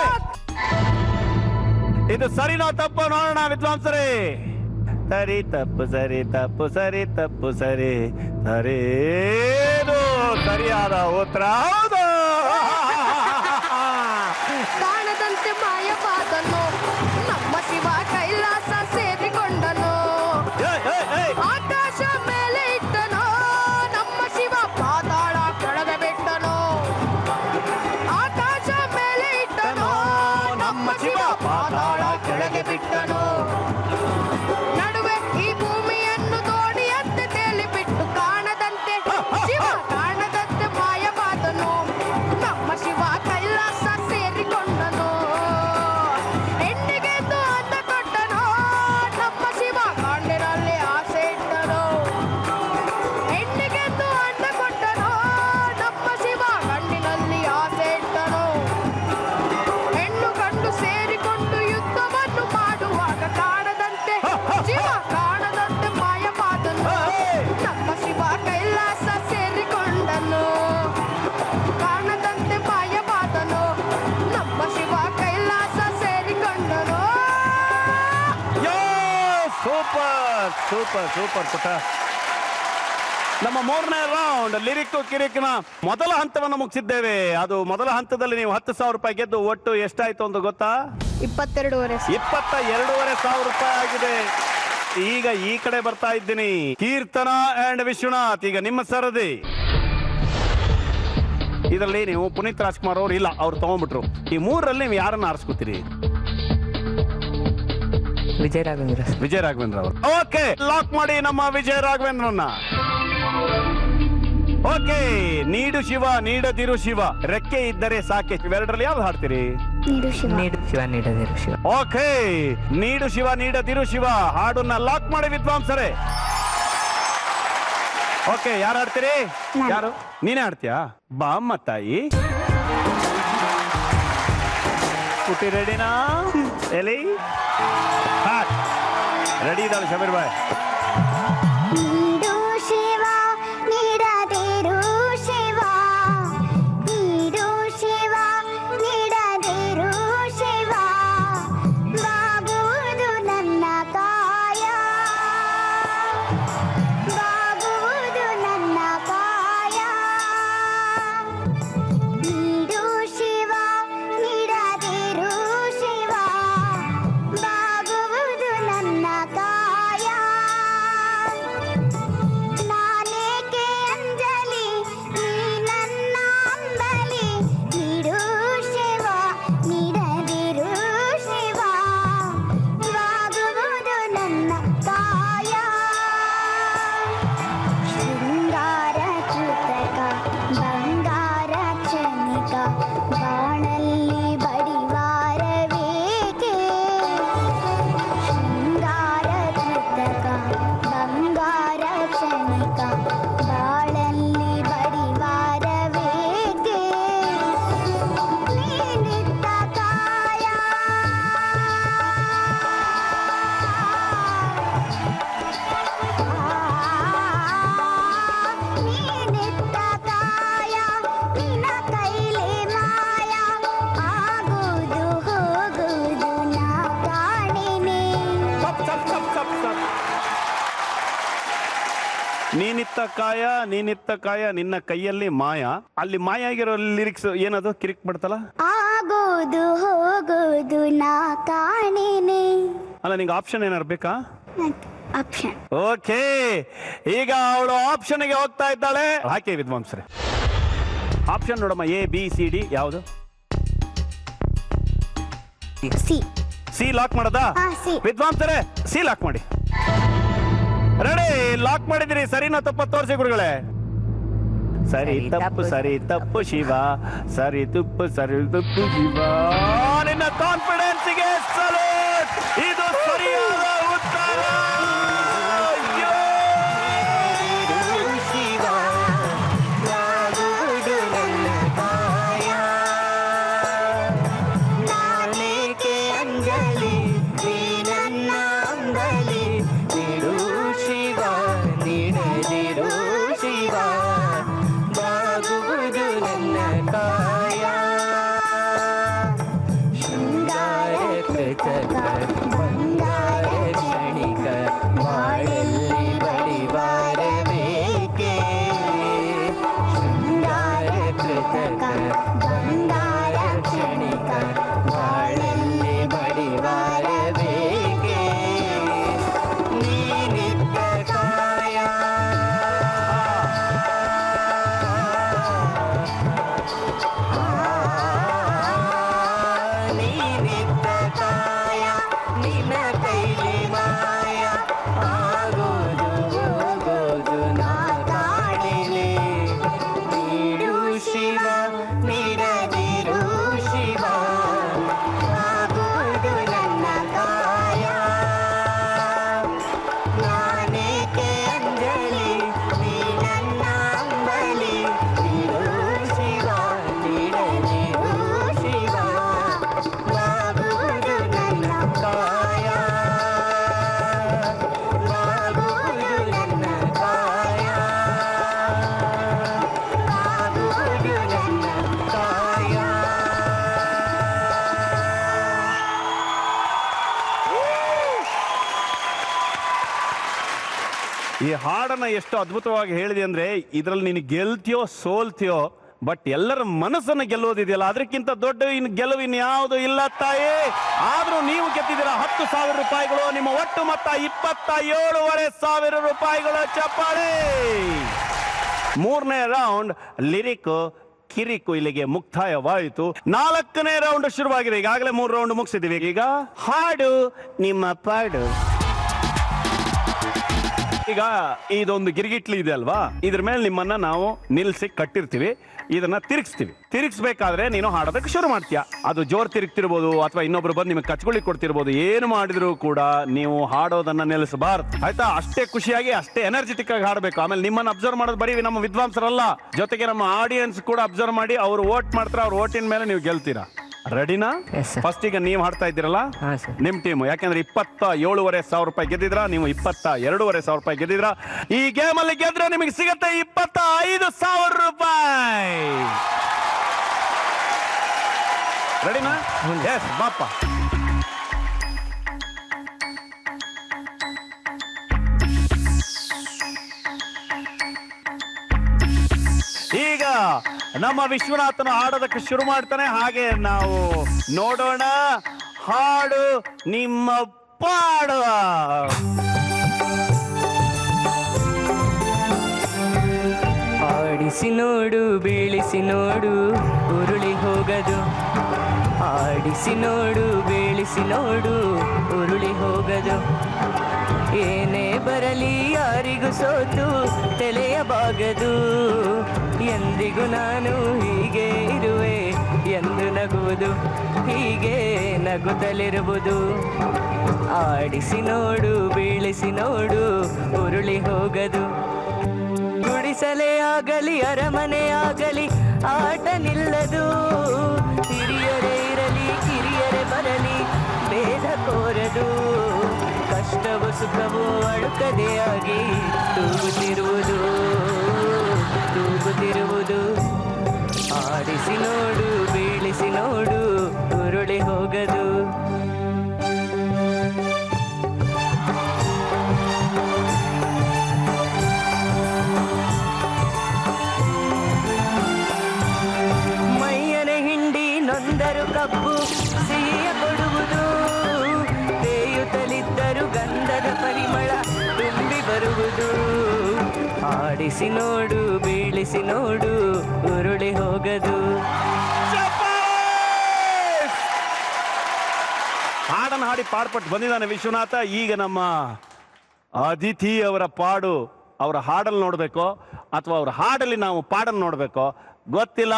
ಇದು ಸರಿನೋ ತಪ್ಪು ನೋಡೋಣ ವಿದ್ವಾಂಸರೇ. ಸರಿ ತಪ್ಪು, ಸರಿ ತಪ್ಪು, ಸರಿ ತಪ್ಪು, ಸರಿ ಸರಿದು ಸರಿಯಾದ ಉತ್ತರ ಹೌದು. ಕಾಣದಂತೆ ಮಾಯವಾದನು ನಮ್ಮ ಶಿವ ಕೈಲಾಸ ಸೇರಿಕೊಂಡನು. ಆಕಾಶ ಮೇಲೆ ಇಟ್ಟನು ನಮ್ಮ ಶಿವ ಪಾತಾಳ ಕೆಳಗೆ ಬಿಟ್ಟನು. ಆಕಾಶ ಮೇಲೆ ಇಟ್ಟನು ನಮ್ಮ ಶಿವ ಪಾತಾಳ ಕೆಳಗೆ ಬಿಟ್ಟನು. ನಡುವೆ ಈ ಭೂಮಿಯನ್ನು ದೋಣಿಯಂತೆ ತೇಲಿ ಬಿಟ್ಟು ಕಾಣದಂತೆ ಶಿವ ಕಾಣದಂತೆ ಮಾಯವಾದನು. ನಮ್ಮ ಶಿವ ಕೈಲಾಸ ಸೇರಿಕೊಂಡನು. ಹೆಣ್ಣಿಗೆಂದು ಅಂದ ಕೊಟ್ಟನು ನಮ್ಮ ಶಿವ ಗಂಡಿನಲ್ಲಿ ಆಸೆ ಇಟ್ಟನು. ಹೆಣ್ಣಿಗೆಂದು ಅಂದ ಕೊಟ್ಟನು ನಮ್ಮ ಶಿವ ಗಂಡಿನಲ್ಲಿ ಆಸೆ ಇಟ್ಟನು. ಹೆಣ್ಣು ಗಂಡು ಸೇರಿಕೊಂಡು ಯುದ್ಧವನ್ನು ಮಾಡುವಾಗ ಕಾಣದಂತೆ ಶಿವ ಕಾಣದಂತೆ ಮಾಯವಾದನು. ನಮ್ಮ ಶಿವ ಕೈಲಾಸ ಸೇರಿಕೊಂಡನು. ಕಾಣದಂತೆ ಮಾಯವಾದನು ನಮ್ಮ ಶಿವ ಕೈಲಾಸ ಸೇರಿಕೊಂಡನು. ಸೂಪರ್ ಸೂಪರ್ ಸೂಪರ್ ಪುಟ. ನಮ್ಮ 3ನೇ ರೌಂಡ್ ಲಿರಿಕ್ಕು ಕಿರಿಕ್ನ ಮೊದಲ ಹಂತವನ್ನು ಮುಗಿಸಿದ್ದೇವೆ. ಅದು ಮೊದಲ ಹಂತದಲ್ಲಿ ನೀವು 10,000 ರೂಪಾಯಿ ಗೆದ್ದು ಒಟ್ಟು ಎಷ್ಟಾಯ್ತು ಅಂತ ಗೊತ್ತಾ? 22,500 ರೂಪಾಯಿ ಆಗಿದೆ. ಈಗ ಈ ಕಡೆ ಬರ್ತಾ ಇದ್ದೀನಿ. ಕೀರ್ತನ ಅಂಡ್ ವಿಶ್ವನಾಥ್, ಈಗ ನಿಮ್ಮ ಸರದಿ. ಇದರಲ್ಲಿ ನೀವು ಪುನೀತ್ ರಾಜ್ಕುಮಾರ್ ಅವರು ಇಲ್ಲ, ಅವ್ರು ತಗೊಂಡ್ಬಿಟ್ರು. ಈ 3ರಲ್ಲಿ ನೀವು ಯಾರನ್ನ ಆರಿಸ್ಕೊತೀರಿ? ವಿಜಯ ರಾಘವೇಂದ್ರ. ವಿಜಯ ರಾಘವೇಂದ್ರ ಅವರು. ಓಕೆ, ಲಾಕ್ ಮಾಡಿ ನಮ್ಮ ವಿಜಯ ರಾಘವೇಂದ್ರನ್ನ. ಓಕೆ, ನೀಡು ಶಿವ ನೀಡದಿರು ಶಿವ, ರೆಕ್ಕೆ ಇದ್ದರೆ ಸಾಕೆ, ಇವೆರಡರಲ್ಲಿ ಯಾವ್ದು ಹಾಡ್ತೀರಿ? ನೀಡು ಶಿವ ನೀಡದಿರು ಶಿವ. ಓಕೆ, ನೀಡು ಶಿವ ನೀಡದಿರು ಶಿವ ಹಾಡನ್ನ ಲಾಕ್ ಮಾಡಿ ವಿದ್ವಾಂಸರೇ. ಓಕೆ, ಯಾರು ಹಾಡ್ತೀರಿ? ಯಾರು? ನೀನೇ ಹಾಡ್ತೀಯಾ? ಬಾ ಅಮ್ಮ ತಾಯಿ. ಪುಟ್ಟಿ ರೆಡಿನಾ? ಎಲ್ಲಿ ರೆಡಿ ಇದ್ದಾಳೆ ಶಬೀರ್ ಬಾಯ್. ನೀಡು ಶಿವ ನೀಡದಿರು ಶಿವ, ನೀಡು ಶಿವ ನೀಡದಿರು ಶಿವ, ಬಾಗುವುದು ನನ್ನ ಕಾಯ, ಬಾಗುವುದು ನನ್ನ ಕಾಯ. ನೀಡು ಶಿವ ನೀಡದಿರು ಶಿವ, ಬಾಗುವುದು ನನ್ನ ಕಾಯ. ನೀನಿತ್ತ ಕಾಯ ನಿನ್ನ ಕೈಯಲ್ಲಿ ಮಾಯ. ಅಲ್ಲಿ ಮಾಯ ಆಗಿರೋ ಲಿರಿಕ್ಸ್ ಏನದು ಕಿರಿಕ್ ಬಿಡ್ತಲ್ಲ? ಆಗೋದು ಹೋಗೋದು ನಾ ಕಾಣೇನೆ. ಅಲ್ಲ, ನಿಂಗೆ ಆಪ್ಷನ್ ಏನಾರು ಬೇಕಾ? ಆಪ್ಷನ್. ಓಕೆ, ಈಗ ಅವಳು ಆಪ್ಷನ್ಗೆ ಹೋಗ್ತಾ ಇದ್ದಾಳೆ. ಹಾಕಿ ವಿದ್ವಾಂಸರೇ ಆಪ್ಷನ್ ನೋಡಮ್ಮ. A B C D ಯಾವುದು? ಸಿ ಲಾಕ್ ಮಾಡದಾ? ವಿದ್ವಾಂಸರೇ ಸಿ ಲಾಕ್ ಮಾಡಿ. ರೆಡಿ? ಲಾಕ್ ಮಾಡಿದಿರಿ. ಸರಿನಾ ತಪ್ಪ ತೋರಿಸಿ ಗುರುಗಳೇ. ಸರಿ ತಪ್ಪು ಶಿವ, ಸರಿ ತುಪ್ಪು ಶಿವ. ನಿನ್ನ ಕಾನ್ಫಿಡೆನ್ಸ್ಗೆ ಸಲ್ಯೂಟ್. ಇದು ಸರಿಯಾದ ಉತ್ತರ. ಈ ಹಾಡನ್ನ ಎಷ್ಟು ಅದ್ಭುತವಾಗಿ ಹೇಳಿದೆ ಅಂದ್ರೆ, ಇದ್ರಲ್ಲಿ ನೀನು ಗೆಲ್ತೀಯೋ ಸೋಲ್ತೀಯೋ, ಬಟ್ ಎಲ್ಲರ ಮನಸ್ಸನ್ನು ಗೆಲ್ಲೋದಿದೆಯಲ್ಲ, ಅದಕ್ಕಿಂತ ದೊಡ್ಡ ಗೆಲುವು ಇನ್ಯಾವುದು ಇಲ್ಲ ತಾಯಿ. ಆದ್ರೂ ನೀವು ಗೆದ್ದಿದ್ದೀರಾ 10,000 ರೂಪಾಯಿಗಳು. ನಿಮ್ಮ ಒಟ್ಟು ಮೊತ್ತ 27,500 ರೂಪಾಯಿಗಳು. ಚಪ್ಪಾಳೆ. ಮೂರನೇ ರೌಂಡ್ ಲಿರಿಕ್ ಕಿರಿಕು ಇಲ್ಲಿಗೆ ಮುಕ್ತಾಯವಾಯಿತು. 4ನೇ ರೌಂಡ್ ಶುರುವಾಗಿದೆ. ಈಗಾಗಲೇ 3 ರೌಂಡ್ ಮುಗಿಸಿದೀವಿ. ಈಗ ಹಾಡು ನಿಮ್ಮ ಪಾಡು. ಈಗ ಇದೊಂದು ಗಿರಿಗಿಟ್ಲಿ ಇದೆ ಅಲ್ವಾ, ಇದ್ರ ಮೇಲೆ ನಿಮ್ಮನ್ನ ನಾವು ನಿಲ್ಸಿ ಕಟ್ಟಿರ್ತೀವಿ. ಇದನ್ನ ತಿರುಗಿಸ್ಬೇಕಾದ್ರೆ ನೀನು ಹಾಡೋದಕ್ಕೆ ಶುರು ಮಾಡ್ತೀಯ. ಅದು ಜೋರ್ ತಿರುಗ್ತಿರ್ಬೋದು ಅಥವಾ ಇನ್ನೊಬ್ರು ಬಂದು ನಿಮಗೆ ಕಚ್ಕೊಳ್ಳಿ ಕೊಡ್ತಿರ್ಬೋದು. ಏನು ಮಾಡಿದ್ರು ಕೂಡ ನೀವು ಹಾಡೋದನ್ನ ನಿಲ್ಲಿಸಬಾರ್ದು, ಆಯ್ತಾ? ಅಷ್ಟೇ ಖುಷಿಯಾಗಿ ಅಷ್ಟೇ ಎನರ್ಜೆಟಿಕ್ ಆಗಿ ಹಾಡಬೇಕು. ಆಮೇಲೆ ನಿಮ್ಮನ್ನ ಅಬ್ಸರ್ವ್ ಮಾಡೋದು ಬರೀ ನಮ್ಮ ವಿದ್ವಾಂಸರಲ್ಲ, ಜೊತೆಗೆ ನಮ್ಮ ಆಡಿಯನ್ಸ್ ಕೂಡ ಅಬ್ಸರ್ವ್ ಮಾಡಿ ಅವ್ರು ವೋಟ್ ಮಾಡ್ತಾರೆ. ಅವ್ರ ವೋಟಿನ ಮೇಲೆ ನೀವು ಗೆಲ್ತೀರಾ. ರೆಡಿನಾ? ಫಸ್ಟ್ ಈಗ ನೀವು ಹಾಡ್ತಾ ಇದ್ದೀರಲ್ಲ ನಿಮ್ ಟೀಮ್, ಯಾಕಂದ್ರೆ 27,500 ರೂಪಾಯಿ ಗೆದ್ದಿದ್ರ, ನೀವು 22,500 ರೂಪಾಯಿ ಗೆದ್ದಿದ್ರ. ಈ ಗೇಮ್ ಅಲ್ಲಿ ಗೆದ್ರೆ ನಿಮಗೆ ಸಿಗತ್ತೆ 25,000 ರೂಪಾಯಿ. ರೆಡಿನಾ? ಎಸ್ ಬಾಪ. ಈಗ ನಮ್ಮ ವಿಶ್ವನಾಥನು ಹಾಡೋದಕ್ಕೆ ಶುರು ಮಾಡ್ತಾನೆ. ಹಾಗೆ ನಾವು ನೋಡೋಣ. ಹಾಡು ನಿಮ್ಮ ಪಾಡುವ. ಆಡಿಸಿ ನೋಡು, ಬೀಳಿಸಿ ನೋಡು, ಉರುಳಿ ಹೋಗದು. ಆಡಿಸಿ ನೋಡು, ಬೀಳಿಸಿ ನೋಡು, ಉರುಳಿ ಹೋಗದು. ಏನೇ ಬರಲಿ ಯಾರಿಗೂ ಸೋತು ತಲೆಯಬಾಗದು. ಎಂದಿಗೂ ನಾನು ಹೀಗೆ ಇರುವೆ ಎಂದು ನಗುವುದು, ಹೀಗೆ ನಗುತ್ತಲಿರುವುದು. ಆಡಿಸಿ ನೋಡು, ಬೀಳಿಸಿ ನೋಡು, ಉರುಳಿ ಹೋಗದು. ಗುಡಿಸಲೇ ಆಗಲಿ ಅರಮನೆ ಆಗಲಿ ಆಟ ನಿಲ್ಲದು. ಹಿರಿಯರೇ ಇರಲಿ ಕಿರಿಯರೇ ಬರಲಿ ಭೇದ ಕೋರದು. ಕಷ್ಟವು ಸುಖವು ಅಳುಕದೇ ಆಗಿ ತೂಗುತ್ತಿರುವುದು. ಆಡಿಸಿ ನೋಡು, ಬೀಳಿಸಿ ನೋಡು, ಉರುಳಿ ಹೋಗದು. ಆಡಿಸಿ ನೋಡು ಬೀಳಿಸಿ ನೋಡು ಉರುಳಿ ಹೋಗದು. ಹಾಡನ್ನು ಹಾಡಿ ಪಾಡ್ಪಟ್ಟು ಬಂದಿದ್ದಾನೆ ವಿಶ್ವನಾಥ. ಈಗ ನಮ್ಮ ಅದಿತಿ ಅವರ ಪಾಡು, ಅವರ ಹಾಡಲ್ಲಿ ನೋಡಬೇಕೋ ಅಥವಾ ಅವರ ಹಾಡಲ್ಲಿ ನಾವು ಪಾಡನ್ನು ನೋಡಬೇಕೋ ಗೊತ್ತಿಲ್ಲ,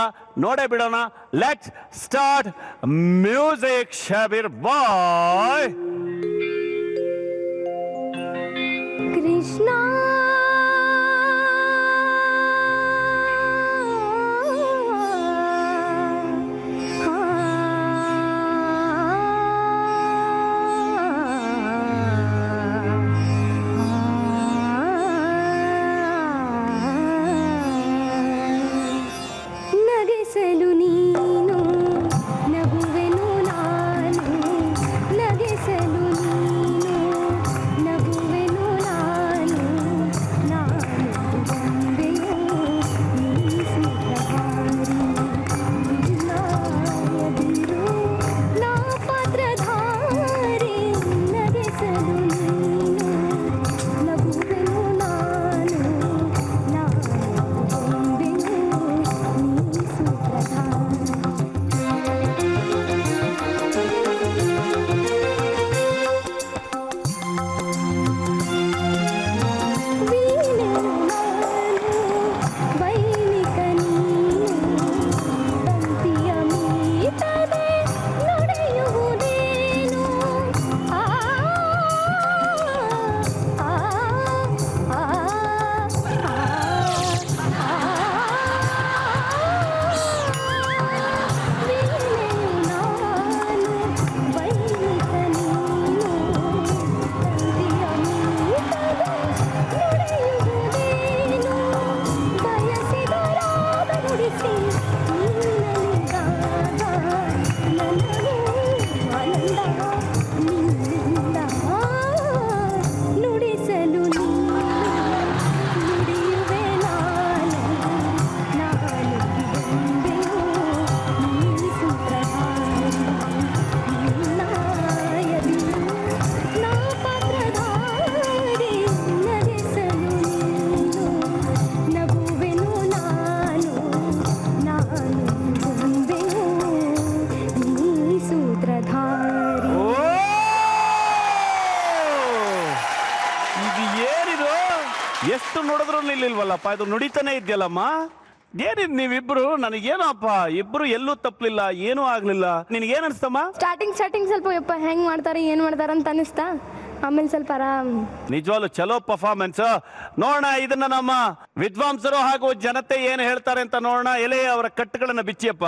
ನೋಡೇ ಬಿಡೋಣ. Let's start music. ಶಬೀರ್ ಬಾಯ್. ಕೃಷ್ಣ ನಗಿಸಲು ನೀನು ನಗುವೆನು ನಾನು, ನಗಿಸಲು ನೀನು ನಗುವೆನು ನಾನು, ನಾನು ಬಂದೆಯೋ ನೀ ಸುಖಹಾರಿ ವಿನಾಯದಿರು ನಾ ಪಾತ್ರಧಾರಿ, ನಗಿಸಲು ನೀನು ನಗುವೆನು ನಾನು, ನಾನು ಬಂದೆಯೋ ನೀ ಸುಖಹಾರಿ. ವೈನಿಕ ನೀನು ತಂತಿಯ ಮೀಟದೆ ನುಡಿಯುವುದೇನು, ಆ ಆ ಆ ವೀಣೆಯು ನಾನು ವೈನಿಕ ನೀನು ತಂತಿಯ ಮೀಟದೆ ನುಡಿಯುವುದೇನು, ಬಯಸಿದ ರಾಗ ನುಡಿಸಿ ನೀನಲಿದಾಗ ನನಗೂ ಆನಂದ ನಿನ್ನಿಂದ, ನುಡಿಸಲು ನೀನು ನುಡಿಯುವೆ ನಾನು, ನಾನು ಬಂದೆಯೋ ನೀ ಸೂತ್ರಧಾರಿ ನಿನ್ನಾಯದಿರು ನಾ ಪಾತ್ರಧಾರಿ, ನಗಿಸಲು ನೀನು ನಗುವೆನು ನಾನು, ನಾನು ಬಂದೆಯೋ ನೀ ಸೂತ್ರಧಾರಿ. ಇದು ಏನಿದು? ಎಷ್ಟು ನೋಡಿದ್ರು ನಿಲ್ಲಿಲ್ವಲ್ಲಪ್ಪ, ಇದು ನುಡಿತಾನೆ ಇದೆಯಲ್ಲಮ್ಮ. ಏನಿದ್ ನೀವಿಬ್ರು? ನನಗೇನಪ್ಪ, ಇಬ್ರು ಎಲ್ಲೂ ತಪ್ಪಲಿಲ್ಲ, ಏನೂ ಆಗ್ಲಿಲ್ಲ. ನಿನಗೇನ್ ಅನ್ಸ್ತಮ್ಮ? ಸ್ಟಾರ್ಟಿಂಗ್ ಸ್ವಲ್ಪ ಯಪ್ಪ ಹೆಂಗ್ ಮಾಡ್ತಾರೆ ಏನ್ ಮಾಡ್ತಾರೆ ಅಂತ ಅನಿಸ್ತಾ, ಆಮೇಲೆ ಸ್ವಲ್ಪ ಆರಾಮ್. ನಿಜವಾಗ್ಲು ಚಲೋ ಪರ್ಫಾರ್ಮೆನ್ಸ್. ನೋಡೋಣ ಇದನ್ನ ನಮ್ಮ ವಿದ್ವಾಂಸರು ಹಾಗೂ ಜನತೆ ಏನು ಹೇಳ್ತಾರೆ ಅಂತ ನೋಡೋಣ. ಎಲೆ ಅವರ ಕಟ್ಟುಗಳನ್ನ ಬಿಚ್ಚಿಯಪ್ಪ.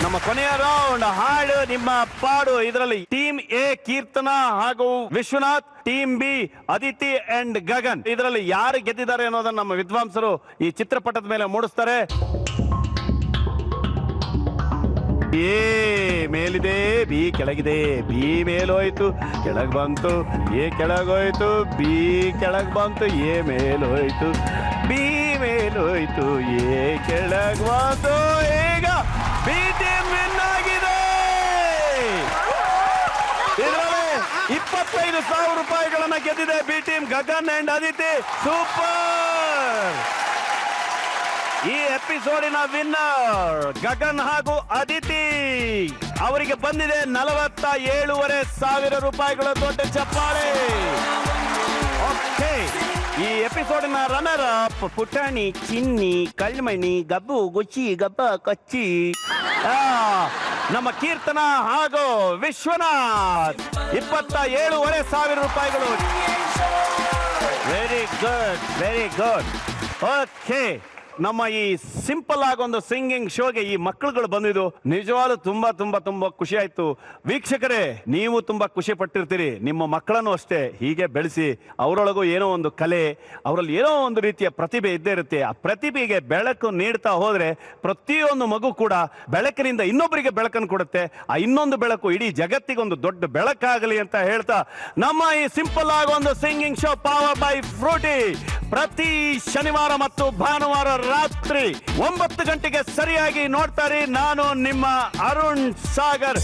ನಮ್ಮ ಕೊನೆಯ ರೌಂಡ್ ಹಾಡು ನಿಮ್ಮ ಪಾಡು. ಇದರಲ್ಲಿ ಟೀಮ್ ಎ ಕೀರ್ತನ ಹಾಗೂ Vishwanath, team B Aditi and Gagan. ಇದರಲ್ಲಿ ಯಾರು ಗೆದ್ದಿದ್ದಾರೆ ಅನ್ನೋದನ್ನ ನಮ್ಮ ವಿದ್ವಾಂಸರು ಈ ಚಿತ್ರಪಟದ ಮೇಲೆ ಮೂಡಿಸ್ತಾರೆ. ಎ ಮೇಲಿದೆ, ಬಿ ಕೆಳಗಿದೆ, ಬಿ ಮೇಲೋಯ್ತು ಕೆಳಗ್ ಬಂತು, ಎ ಕೆಳಗೋಯ್ತು, ಬಿ ಕೆಳಗ್ ಬಂತು, ಎ ಮೇಲೋಯ್ತು, ಬಿ ಮೇಲೋಯ್ತು, ಎ ಕೆಳಗ್ ಬಂತು. ಈಗ ಬಿ ಟೀಮ್ ವಿನ್ ಆಗಿದೆ. ಇದರಲ್ಲಿ 25,000 ರೂಪಾಯಿಗಳನ್ನ ಗೆದ್ದಿದೆ B team. Gagan and Aditi super. ಈ ಎಪಿಸೋಡಿನ ವಿನ್ನರ್ ಗಗನ್ ಹಾಗೂ ಅದಿತಿ. ಅವರಿಗೆ ಬಂದಿದೆ 47,500 ರೂಪಾಯಿಗಳು. ದೊಡ್ಡ ಚಪ್ಪಾಳೆ. ಓಕೆ, ಈ ಎಪಿಸೋಡಿನ ರನ್ನರ್ ಅಪ್ ಪುಟಾಣಿ, ಚಿನ್ನಿ, ಕಳ್ಮಣಿ, ಗಬ್ಬು, ಗುಚ್ಚಿ, ಗಬ್ಬ, ಕಚ್ಚಿ, ನಮ್ಮ ಕೀರ್ತನ ಹಾಗೂ ವಿಶ್ವನಾಥ್. 27,500 ರೂಪಾಯಿಗಳು. Very good, very good. Okay, ನಮ್ಮ ಈ ಸಿಂಪಲ್ ಆಗಿ ಒಂದು ಸಿಂಗಿಂಗ್ ಶೋಗೆ ಈ ಮಕ್ಕಳುಗಳು ಬಂದಿದ್ದು ನಿಜವಾಗ್ಲೂ ತುಂಬಾ ತುಂಬಾ ತುಂಬಾ ಖುಷಿ ಆಯ್ತು. ವೀಕ್ಷಕರೇ, ನೀವು ತುಂಬಾ ಖುಷಿ ಪಟ್ಟಿರ್ತೀರಿ. ನಿಮ್ಮ ಮಕ್ಕಳನ್ನು ಅಷ್ಟೇ ಹೀಗೆ ಬೆಳೆಸಿ, ಅವರೊಳಗೂ ಏನೋ ಒಂದು ಕಲೆ, ಅವರಲ್ಲಿ ಏನೋ ಒಂದು ರೀತಿಯ ಪ್ರತಿಭೆ ಇದ್ದೇ ಇರುತ್ತೆ. ಆ ಪ್ರತಿಭೆಗೆ ಬೆಳಕು ನೀಡ್ತಾ ಹೋದ್ರೆ ಪ್ರತಿಯೊಂದು ಮಗು ಕೂಡ ಬೆಳಕಿನಿಂದ ಇನ್ನೊಬ್ಬರಿಗೆ ಬೆಳಕನ್ನು ಕೊಡುತ್ತೆ. ಆ ಇನ್ನೊಂದು ಬೆಳಕು ಇಡೀ ಜಗತ್ತಿಗೊಂದು ದೊಡ್ಡ ಬೆಳಕಾಗಲಿ ಅಂತ ಹೇಳ್ತಾ ನಮ್ಮ ಈ ಸಿಂಪಲ್ ಆಗಿ ಒಂದು singing show power by Frooti ಪ್ರತಿ ಶನಿವಾರ ಮತ್ತು ಭಾನುವಾರ ರಾತ್ರಿ 9 ಗಂಟೆಗೆ ಸರಿಯಾಗಿ ನೋಡ್ತಾರೆ. ನಾನು ನಿಮ್ಮ ಅರುಣ್ ಸಾಗರ್.